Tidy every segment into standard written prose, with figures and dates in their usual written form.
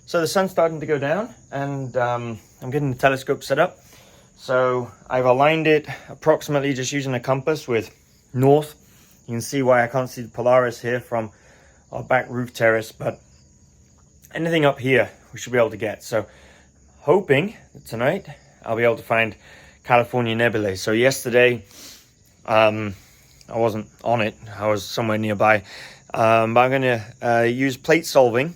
So the sun's starting to go down, and I'm getting the telescope set up. So I've aligned it approximately just using a compass with north. You can see why I can't see the Polaris here from our back roof terrace, but anything up here we should be able to get. So hoping that tonight I'll be able to find California nebulae. So yesterday I wasn't on it, I was somewhere nearby, but I'm going to use plate solving.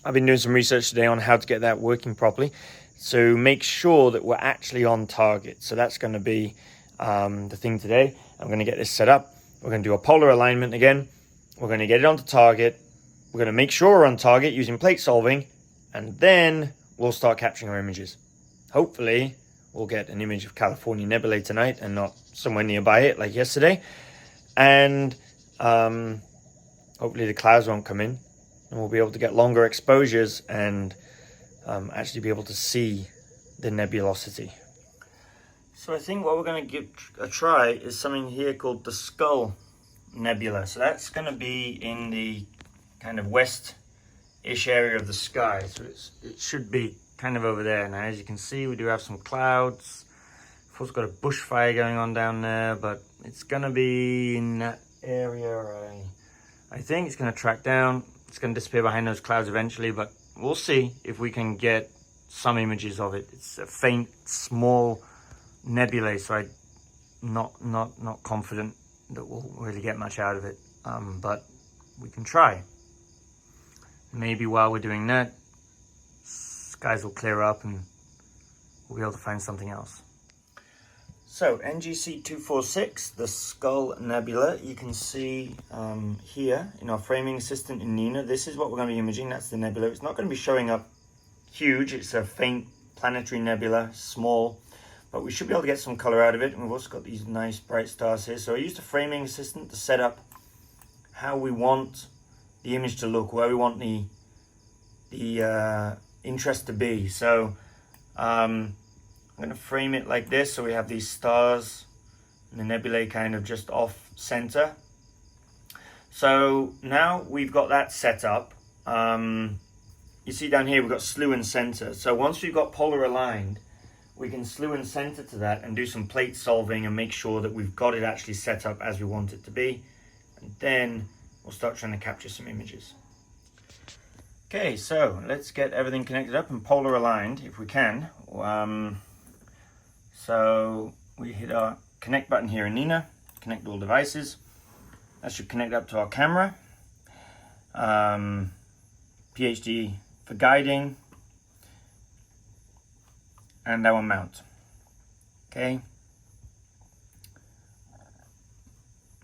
I've been doing some research today on how to get that working properly, so make sure that we're actually on target. So that's going to be the thing today. I'm going to get this set up. We're going to do a polar alignment again. We're going to get it onto target. We're going to make sure we're on target using plate solving, and then we'll start capturing our images. Hopefully we'll get an image of California nebulae tonight and not somewhere nearby it like yesterday. And hopefully the clouds won't come in, and we'll be able to get longer exposures and actually be able to see the nebulosity. So I think what we're going to give a try is something here called the Skull Nebula. So that's going to be in the kind of west-ish area of the sky. So it should be kind of over there. Now, as you can see, we do have some clouds. Of course, got a bushfire going on down there, but it's going to be in that area. I think it's going to track down. It's going to disappear behind those clouds eventually, but we'll see if we can get some images of it. It's a faint, small nebulae, so I'm not confident that we'll really get much out of it, but we can try. Maybe while we're doing that, skies will clear up and we'll be able to find something else. So NGC 246, the Skull Nebula, you can see here in our framing assistant in Nina. This is what we're going to be imaging. That's the nebula. It's not going to be showing up huge. It's a faint planetary nebula, small, but we should be able to get some color out of it. And we've also got these nice bright stars here. So I used a framing assistant to set up how we want the image to look, where we want the interest to be. So I'm going to frame it like this, so we have these stars and the nebulae kind of just off center. So now we've got that set up. You see down here we've got slew and center. So once we've got polar aligned, we can slew and center to that and do some plate solving and make sure that we've got it actually set up as we want it to be. And then we'll start trying to capture some images. Okay, so let's get everything connected up and polar aligned if we can. So we hit our connect button here in Nina, connect all devices. That should connect up to our camera. PhD for guiding. And our mount. Okay.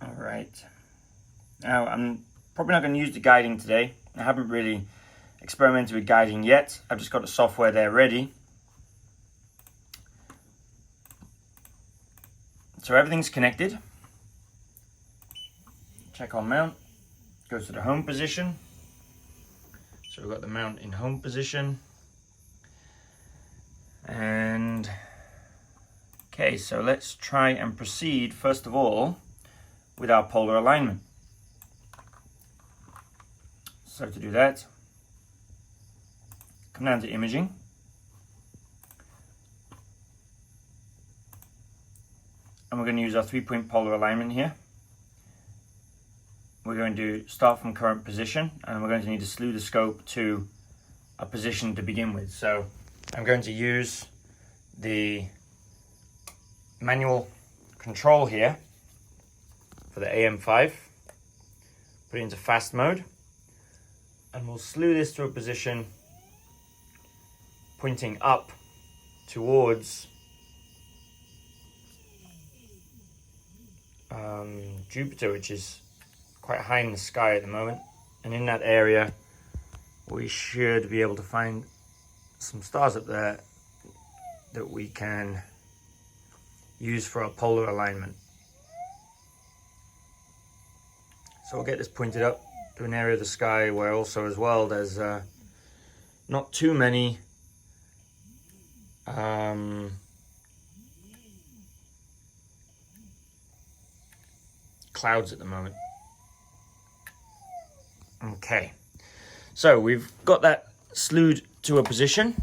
All right. Now I'm probably not going to use the guiding today. I haven't really experimented with guiding yet. I've just got the software there ready. So everything's connected. Check on mount. Go to the home position. So we've got the mount in home position. And okay, so let's try and proceed first of all with our polar alignment. So to do that, come down to imaging. And we're going to use our 3-point polar alignment here. We're going to start from current position, and we're going to need to slew the scope to a position to begin with. So I'm going to use the manual control here for the AM5, put it into fast mode, and we'll slew this to a position pointing up towards Jupiter, which is quite high in the sky at the moment. And in that area, we should be able to find some stars up there that we can use for our polar alignment. So we'll get this pointed up to an area of the sky where also as well there's not too many clouds at the moment. Okay, so we've got that slewed to a position.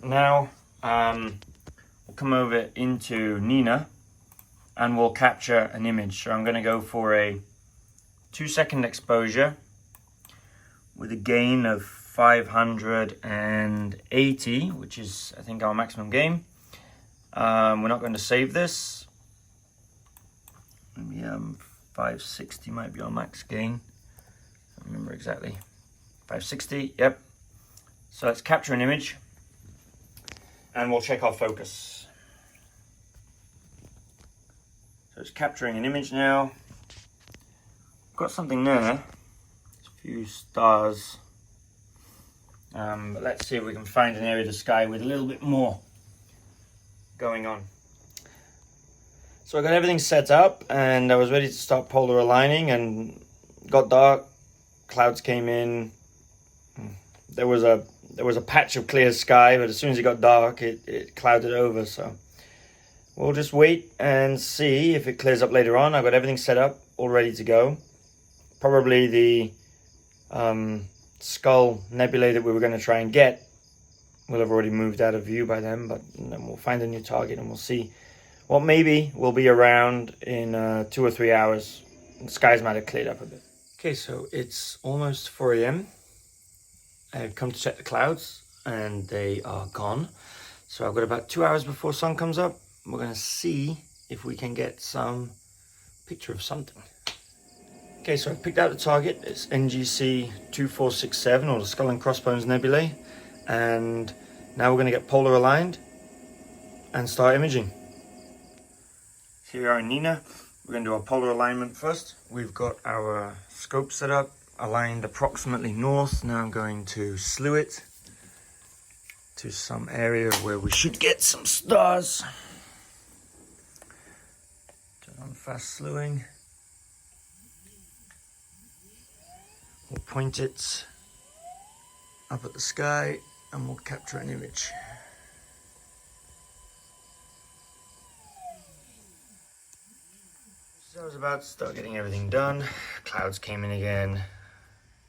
Now we'll come over into Nina and we'll capture an image. So I'm going to go for a 2-second exposure with a gain of 580, which is I think our maximum gain. We're not going to save this. Maybe 560 might be our max gain. I don't remember exactly. 560, yep. So let's capture an image and we'll check our focus. So it's capturing an image now. Got something there. A few stars. But let's see if we can find an area of the sky with a little bit more going on. So I got everything set up and I was ready to start polar aligning, and got dark, clouds came in. There was a patch of clear sky, but as soon as it got dark, it clouded over. So we'll just wait and see if it clears up later on. I've got everything set up, all ready to go. Probably the Skull nebulae that we were going to try and get will have already moved out of view by then, but then we'll find a new target and we'll see what maybe will be around in 2 or 3 hours. The skies might have cleared up a bit. Okay, so it's almost 4 a.m. I've come to check the clouds and they are gone. So I've got about 2 hours before sun comes up. We're going to see if we can get some picture of something. Okay, so I've picked out the target. It's NGC 2467, or the Skull and Crossbones Nebulae. And now we're going to get polar aligned and start imaging. Here we are in Nina. We're going to do our polar alignment first. We've got our scope set up, aligned approximately north. Now I'm going to slew it to some area where we should get some stars. Turn on fast slewing. We'll point it up at the sky and we'll capture an image. So I was about to start getting everything done. Clouds came in again.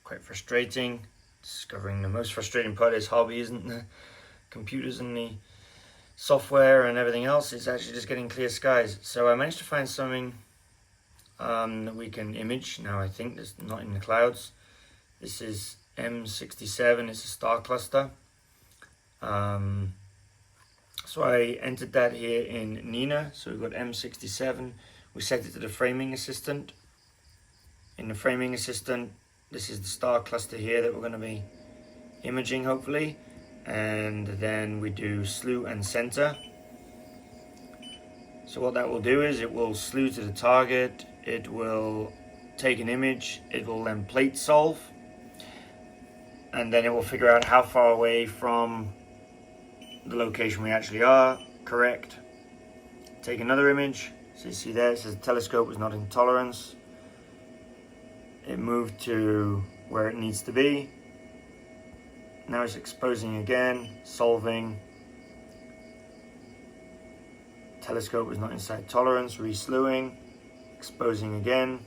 Quite frustrating. Discovering the most frustrating part is hobby isn't the computers and the software and everything else. It's actually just getting clear skies. So I managed to find something that we can image. Now I think it's not in the clouds. This is M67, it's a star cluster. So I entered that here in Nina. So we've got M67. We set it to the framing assistant. In the framing assistant, this is the star cluster here that we're going to be imaging hopefully. And then we do slew and center. So what that will do is it will slew to the target. It will take an image. It will then plate solve. And then it will figure out how far away from the location we actually are. Correct. Take another image. So you see there, it says the telescope was not in tolerance. It moved to where it needs to be. Now it's exposing again, solving. Telescope was not inside tolerance, re-slewing, exposing again.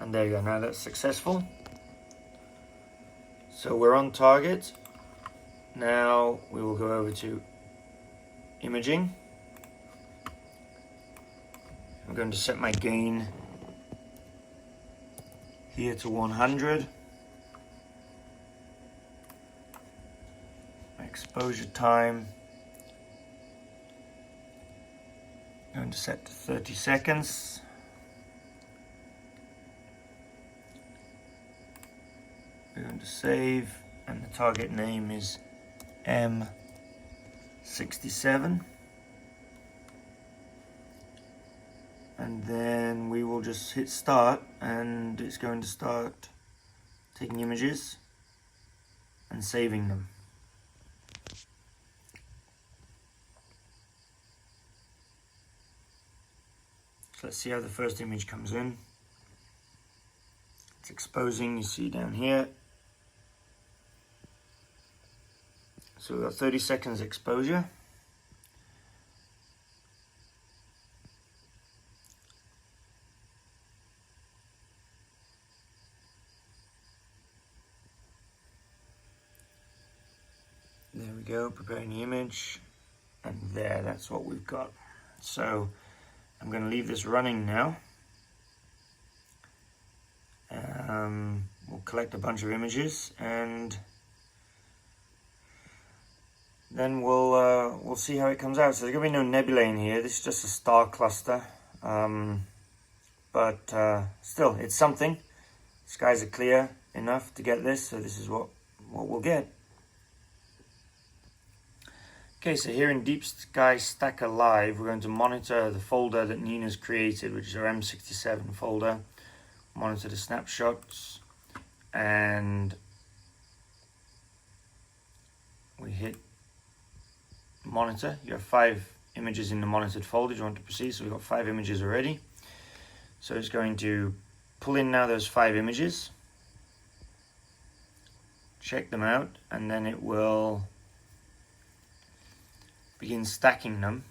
And there you go, now that's successful. So we're on target. Now we will go over to imaging. I'm going to set my gain here to 100. My exposure time, I'm going to set to 30 seconds. We're going to save, and the target name is M67. And then we will just hit start, and it's going to start taking images and saving them. So let's see how the first image comes in. It's exposing, you see down here. So we've got 30 seconds exposure. we go, preparing the image, and there, that's what we've got. So I'm going to leave this running now. We'll collect a bunch of images, and then we'll see how it comes out. So there's going to be no nebulae in here. This is just a star cluster, but still, it's something. Skies are clear enough to get this, so this is what we'll get. Okay, so here in Deep Sky Stacker Live, we're going to monitor the folder that Nina's created, which is our M67 folder. Monitor the snapshots, and we hit monitor. You have 5 images in the monitored folder. You want to proceed, so we've got 5 images already. So it's going to pull in now those 5 images, check them out, and then it will begin stacking them.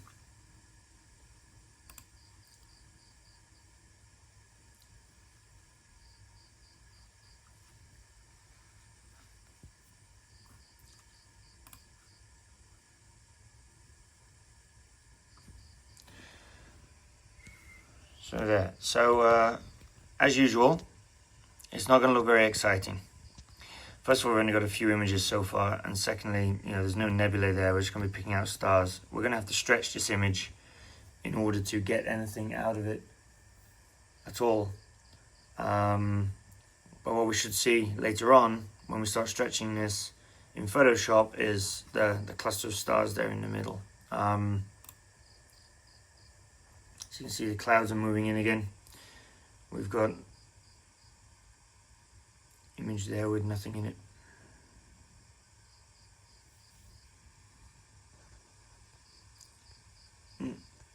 So there. So as usual, it's not going to look very exciting. First of all, we've only got a few images so far, and secondly, there's no nebulae there. We're just going to be picking out stars. We're going to have to stretch this image in order to get anything out of it at all. But what we should see later on, when we start stretching this in Photoshop, is the cluster of stars there in the middle. So you can see the clouds are moving in again. We've got image there with nothing in it.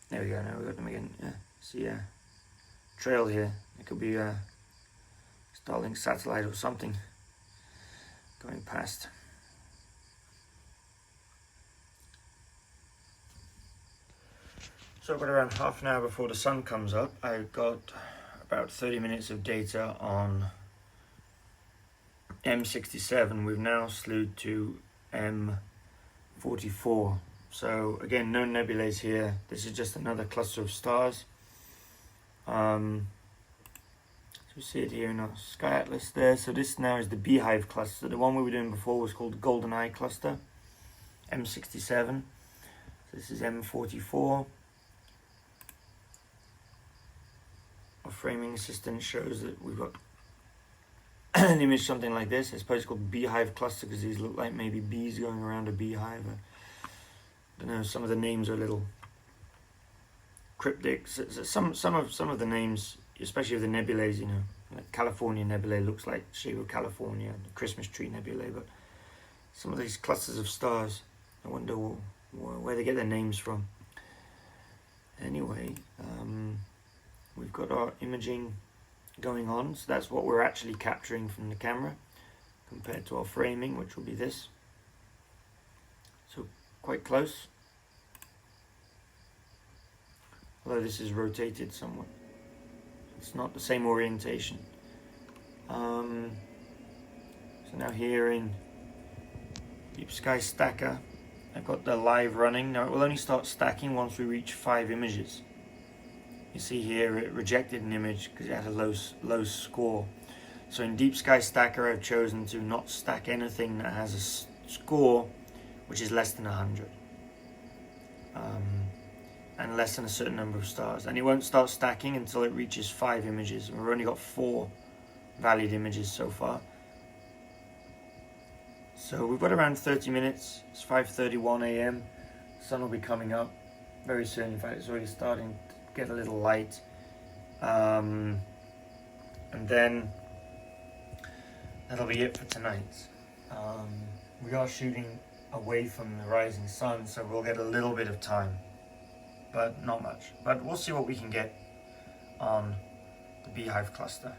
There we go, now we've got them again. Yeah, see a trail here. It could be a Starlink satellite or something going past. So I've got around half an hour before the sun comes up. I've got about 30 minutes of data on M67. We've now slewed to M44. So again, no nebulae here. This is just another cluster of stars. So we see it here in our sky atlas there. So this now is the Beehive cluster. The one we were doing before was called the Golden Eye cluster, M67. So this is M44. Our framing assistant shows that we've got an image something like this. I suppose it's called Beehive cluster because these look like maybe bees going around a beehive. I don't know, some of the names are a little cryptic. Some of the names, especially of the nebulae, like California nebulae looks like shape of California, the Christmas tree nebulae, but some of these clusters of stars, I wonder where they get their names from. Anyway, we've got our imaging going on, so that's what we're actually capturing from the camera compared to our framing, which will be this. So quite close, although this is rotated somewhat. It's not the same orientation. So now here in Deep Sky Stacker, I've got the live running. Now it will only start stacking once we reach 5 images. You see here it rejected an image because it had a low score. So in Deep Sky Stacker, I've chosen to not stack anything that has a score which is less than 100. And less than a certain number of stars. And it won't start stacking until it reaches 5 images. We've only got 4 valid images so far. So we've got around 30 minutes. It's 5:31 a.m. The sun will be coming up very soon. In fact, it's already starting to get a little light. And then that'll be it for tonight. We are shooting away from the rising sun, so we'll get a little bit of time, but not much. But we'll see what we can get on the Beehive cluster.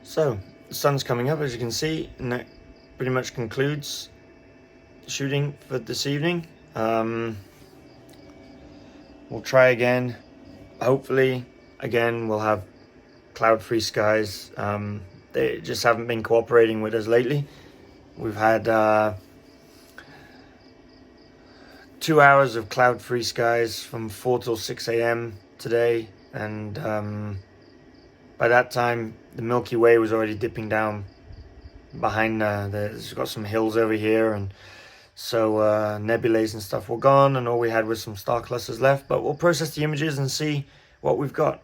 So the sun's coming up, as you can see, and that pretty much concludes shooting for this evening. We'll try again. Hopefully, again, we'll have cloud-free skies. They just haven't been cooperating with us lately. We've had 2 hours of cloud-free skies from 4 till 6 a.m. today, and by that time the Milky Way was already dipping down behind there's got some hills over here, and so nebulae and stuff were gone, and all we had was some star clusters left. But we'll process the images and see what we've got.